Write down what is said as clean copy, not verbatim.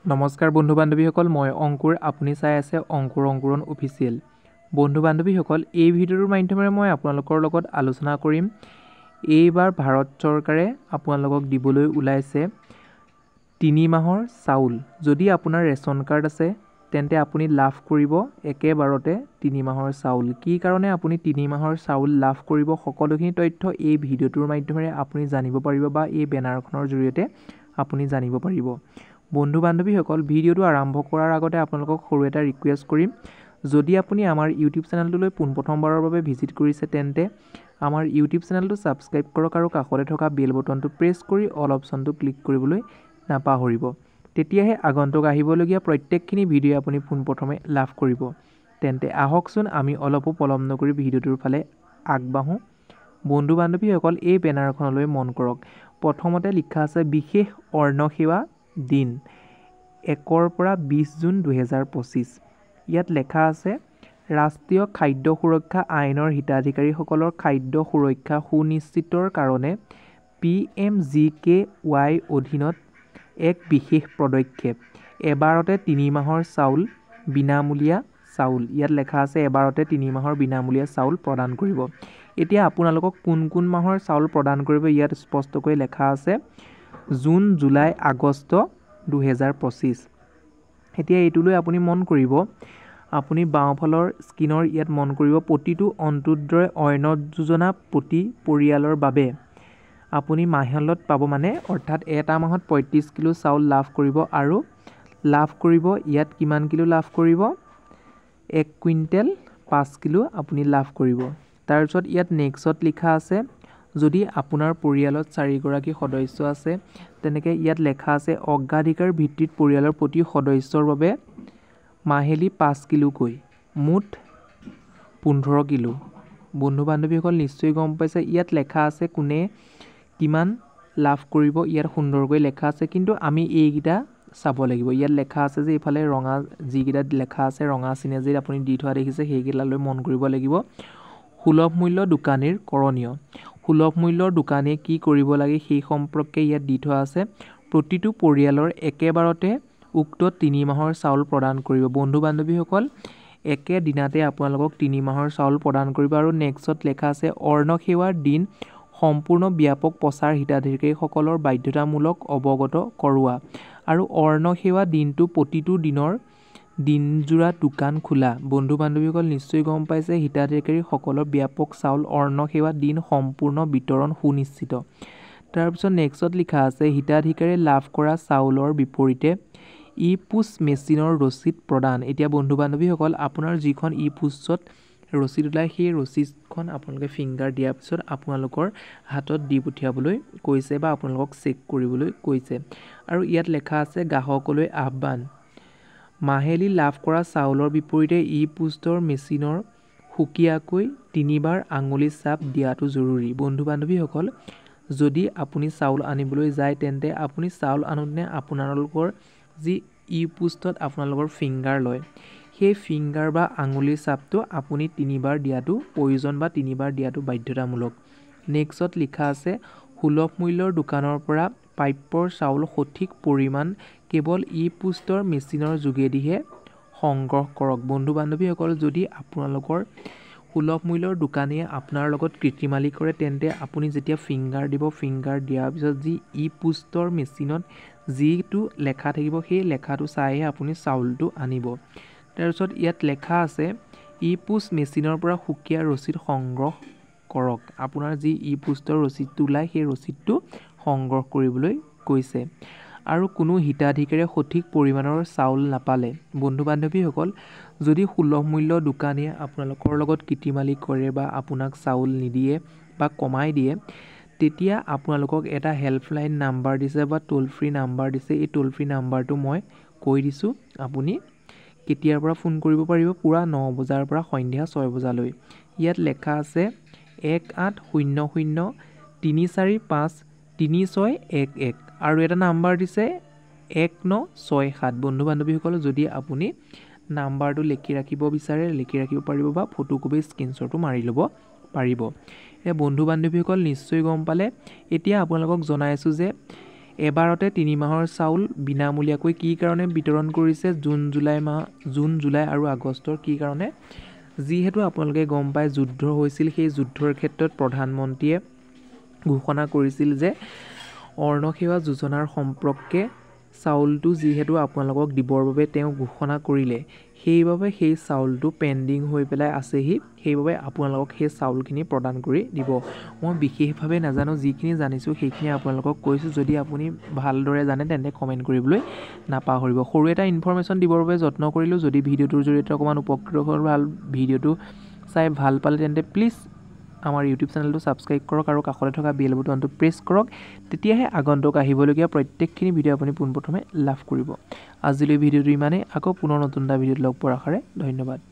নমস্কাৰ বন্ধু বান্ধৱীসকল, মই অংকুৰ। আপুনি চাই আছে অংকুৰ অংকুৰণ অফিচিয়েল। বন্ধু বান্ধৱীসকল, এই ভিডিঅ'টোৰ মাধ্যমেৰে মই আপোনালোকৰ লগত আলোচনা কৰিম এইবাৰ ভাৰত চৰকাৰে আপোনালোকক দিবলৈ ওলাইছে 3 মাহৰ চাউল। যদি আপোনাৰ ৰেচন কাৰ্ড আছে তেন্তে আপুনি লাভ কৰিব একেবাৰতে 3 মাহৰ চাউল। কি কাৰণে আপুনি 3 মাহৰ চাউল লাভ কৰিব, সকলোখিনি তথ্য এই ভিডিঅ'টোৰ মাধ্যমেৰে আপুনি জানিব পাৰিব বা এই বেনাৰখনৰ জৰিয়তে আপুনি জানিব পাৰিব। বন্ধু বান্ধৱীসকল, ভিডিঅ'টো আৰম্ভ কৰাৰ আগতে আপোনালোকক সৰু এটা ৰিকুৱেষ্ট কৰিম। যদি আপুনি আমাৰ ইউটিউব চেনেলটোলৈ পোনপ্ৰথমবাৰৰ বাবে ভিজিট কৰিছে তেন্তে আমাৰ ইউটিউব চেনেলটো ছাবস্ক্ৰাইব কৰক আৰু কাষতে থকা বেল বটনটো প্ৰেছ কৰি অল অপশ্যনটো ক্লিক কৰিবলৈ নাপাহৰিব। তেতিয়াহে আগন্তুক আহিবলগীয়া প্ৰত্যেকখিনি ভিডিঅ' আপুনি পোনপ্ৰথমে লাভ কৰিব। তেন্তে আহকচোন আমি অলপো পলম নকৰি ভিডিঅ'টোৰ ফালে আগবাঢ়োঁ। বন্ধু বান্ধৱীসকল, এই বেনাৰখনলৈ মন কৰক। প্ৰথমতে লিখা আছে বিশেষ অন্ন সেৱা দিন 1 পৰা 20 জুন 2025। ইয়াত লেখা আছে ৰাষ্ট্ৰীয় খাদ্য সুৰক্ষা আইনৰ হিতাধিকাৰীসকলৰ খাদ্য সুৰক্ষা সুনিশ্চিতৰ কাৰণে PMGKY অধীনত এক বিশেষ পদক্ষেপ। এবাৰতে 3 মাহৰ চাউল বিনামূলীয়া চাউল। ইয়াত লেখা আছে এবাৰতে 3 মাহৰ বিনামূলীয়া চাউল প্ৰদান কৰিব। এতিয়া আপোনালোকক কোন মাহৰ চাউল প্ৰদান কৰিব ইয়াত স্পষ্টকৈ লেখা আছে জুন, জুলাই, আগষ্ট 2025। এতিয়া এইটোলৈ আপুনি মন কৰিব, আপুনি বাওঁফালৰ স্ক্ৰীনৰ ইয়াত মন কৰিব প্ৰতিটো অন্ত্যোদয় অন্ন যোজনা প্ৰতি পৰিয়ালৰ বাবে আপুনি মাহেলত পাব, অৰ্থাৎ এটা মাহত 35 কিলো চাউল লাভ কৰিব আৰু লাভ কৰিব ইয়াত কিমান কিলো লাভ কৰিব, 1 কুইণ্টেল 5 কিলো আপুনি লাভ কৰিব। তাৰপিছত ইয়াত নেক্সটত লিখা আছে যদি আপোনাৰ পৰিয়ালত 4 গৰাকী সদস্য আছে তেনেকৈ ইয়াত লেখা আছে অগ্ৰাধিকাৰ ভিত্তিত পৰিয়ালৰ প্ৰতি সদস্যৰ বাবে মাহিলী 5 কিলোকৈ মুঠ 15 কিলো। বন্ধু বান্ধৱীসকল, নিশ্চয় গম পাইছে ইয়াত লেখা আছে কোনে কিমান লাভ কৰিব, ইয়াত সুন্দৰকৈ লেখা আছে, কিন্তু আমি এইকেইটা চাব লাগিব। ইয়াত লেখা আছে যে এইফালে ৰঙা যিকেইটা লেখা আছে ৰঙা চিনে যে আপুনি দি থোৱা দেখিছে সেইকেইটালৈ মন কৰিব লাগিব। সুলভ মূল্য দোকানীৰ কৰণীয়। সুলভ মূল্যৰ দোকানীয়ে কি কৰিব লাগে সেই সম্পৰ্কে ইয়াত দি থোৱা আছে। প্ৰতিটো পৰিয়ালৰ একেবাৰতে উক্ত 3 মাহৰ চাউল প্ৰদান কৰিব। বন্ধু বান্ধৱীসকল, একেদিনাতে আপোনালোকক 3 মাহৰ চাউল প্ৰদান কৰিব। আৰু নেক্সটত লেখা আছে অন্ন সেৱাৰ দিন সম্পূৰ্ণ ব্যাপক প্ৰচাৰ হিতাধিকাৰীসকলৰ বাধ্যতামূলক অৱগত কৰোৱা। আৰু অন্ন সেৱা দিনটো প্ৰতিটো দিনজোৰা দোকান খোলা। বন্ধু বান্ধৱীসকল, নিশ্চয় গম পাইছে হিতাধিকাৰীসকলৰ ব্যাপক চাউল অন্ন সেৱা দিন সম্পূৰ্ণ বিতৰণ সুনিশ্চিত। তাৰপিছত নেক্সটত লিখা আছে হিতাধিকাৰীয়ে লাভ কৰা চাউলৰ বিপৰীতে ই-পোষ্ট মেচিনৰ ৰচিদ প্ৰদান। এতিয়া বন্ধু বান্ধৱীসকল, আপোনাৰ যিখন ই-পোষ্টত ৰচিদ ওলায় সেই ৰচিদখন আপোনালোকে ফিংগাৰ দিয়াৰ পিছত আপোনালোকৰ হাতত দি পঠিয়াবলৈ কৈছে বা আপোনালোকক চেক কৰিবলৈ কৈছে। আৰু ইয়াত লেখা আছে গ্ৰাহকলৈ আহ্বান, মাহিলী লাভ কৰা চাউলৰ বিপৰীতে ই-পোষ্টৰ মেচিনৰ সুকীয়াকৈ 3 বাৰ আঙুলি ছাপ দিয়াটো জৰুৰী। বন্ধু বান্ধৱীসকল, যদি আপুনি চাউল আনিবলৈ যায় তেন্তে আপুনি চাউল আনোতে আপোনালোকৰ যি ই-পোষ্টত আপোনালোকৰ ফিংগাৰ লয় সেই ফিংগাৰ বা আঙুলিৰ ছাপটো আপুনি 3 বাৰ দিয়াটো প্ৰয়োজন বা 3 বাৰ দিয়াটো বাধ্যতামূলক। নেক্সটত লিখা আছে সুলভ মূল্যৰ দোকানৰ পৰা প্ৰাপ্যৰ চাউল সঠিক পৰিমাণ কেৱল ই-পোষ্টৰ মেচিনৰ যোগেদিহে সংগ্ৰহ কৰক। বন্ধু বান্ধৱীসকল, যদি আপোনালোকৰ সুলভ মূল্যৰ দোকানীয়ে আপোনাৰ লগত কৃত্ৰিমালি কৰে তেন্তে আপুনি যেতিয়া ফিংগাৰ দিব, ফিংগাৰ দিয়াৰ পিছত যি ই-পোষ্টৰ মেচিনত যিটো লেখা থাকিব সেই লেখাটো চাইহে আপুনি চাউলটো আনিব। তাৰপিছত ইয়াত লেখা আছে ই-পোষ্ট মেচিনৰ পৰা সুকীয়া ৰচিদ সংগ্ৰহ কৰক। আপোনাৰ যি ই-পোষ্টৰ ৰচিদটো ওলায় সেই ৰচিদটো সংগ্ৰহ কৰিবলৈ কৈছে। আৰু কোনো হিতাধিকাৰীয়ে সঠিক পৰিমাণৰ চাউল নাপালে, বন্ধু বান্ধৱীসকল, যদি সুলভ মূল্য দোকানীয়ে আপোনালোকৰ লগত কৃত্ৰিমালি কৰে বা আপোনাক চাউল নিদিয়ে বা কমাই দিয়ে, তেতিয়া আপোনালোকক এটা হেল্পলাইন নাম্বাৰ দিছে বা টোল ফ্ৰী নাম্বাৰ দিছে। এই টোল ফ্ৰী নাম্বাৰটো মই কৈ দিছোঁ, আপুনি কেতিয়াৰ পৰা ফোন কৰিব পাৰিব, পুৰা 9 বজাৰ পৰা সন্ধিয়া 6 বজালৈ। ইয়াত লেখা আছে 1800-345-3611 আৰু এটা নাম্বাৰ দিছে 1967। বন্ধু বান্ধৱীসকল, যদি আপুনি নাম্বাৰটো লিখি ৰাখিব বিচাৰে লিখি ৰাখিব পাৰিব বা ফটোকপি স্ক্ৰীনশ্বটো মাৰি ল'ব পাৰিব। বন্ধু বান্ধৱীসকল, নিশ্চয় গম পালে। এতিয়া আপোনালোকক জনাইছোঁ যে এবাৰতে 3 মাহৰ চাউল বিনামূলীয়াকৈ কি কাৰণে বিতৰণ কৰিছে জুন জুলাই আৰু আগষ্টৰ কি কাৰণে যিহেতু আপোনালোকে গম পায় যুদ্ধ হৈছিল সেই যুদ্ধৰ ক্ষেত্ৰত প্ৰধানমন্ত্ৰীয়ে ঘোষণা কৰিছিল যে অন্ন সেৱা যোজনাৰ সম্পৰ্কে চাউলটো যিহেতু আপোনালোকক দিবৰ বাবে তেওঁ ঘোষণা কৰিলে সেইবাবে সেই চাউলটো পেন্ডিং হৈ পেলাই আছেহি সেইবাবে আপোনালোকক সেই চাউলখিনি প্ৰদান কৰি দিব মই বিশেষভাৱে নাজানো যিখিনি জানিছোঁ সেইখিনি আপোনালোকক কৈছোঁ যদি আপুনি ভালদৰে জানে তেন্তে কমেণ্ট কৰিবলৈ নাপাহৰিব সৰু এটা ইনফৰমেশ্যন দিবৰ বাবে যত্ন কৰিলোঁ যদি ভিডিঅ'টোৰ জৰিয়তে অকণমান উপকৃত হ'ল ভাল ভিডিঅ'টো চাই ভাল পালে তেন্তে প্লিজ আমাৰ ইউটিউব চেনেলটো ছাবস্ক্ৰাইব কৰক আৰু কাষতে থকা বেল বুটামটো প্ৰেছ কৰক তেতিয়াহে আগন্তুক আহিবলগীয়া প্ৰত্যেকখিনি ভিডিঅ' আপুনি পোনপ্ৰথমে লাভ কৰিব আজিলৈ ভিডিঅ'টো ইমানেই আকৌ পুনৰ নতুন এটা ভিডিঅ'ত লগ পোৱাৰ আশাৰে ধন্যবাদ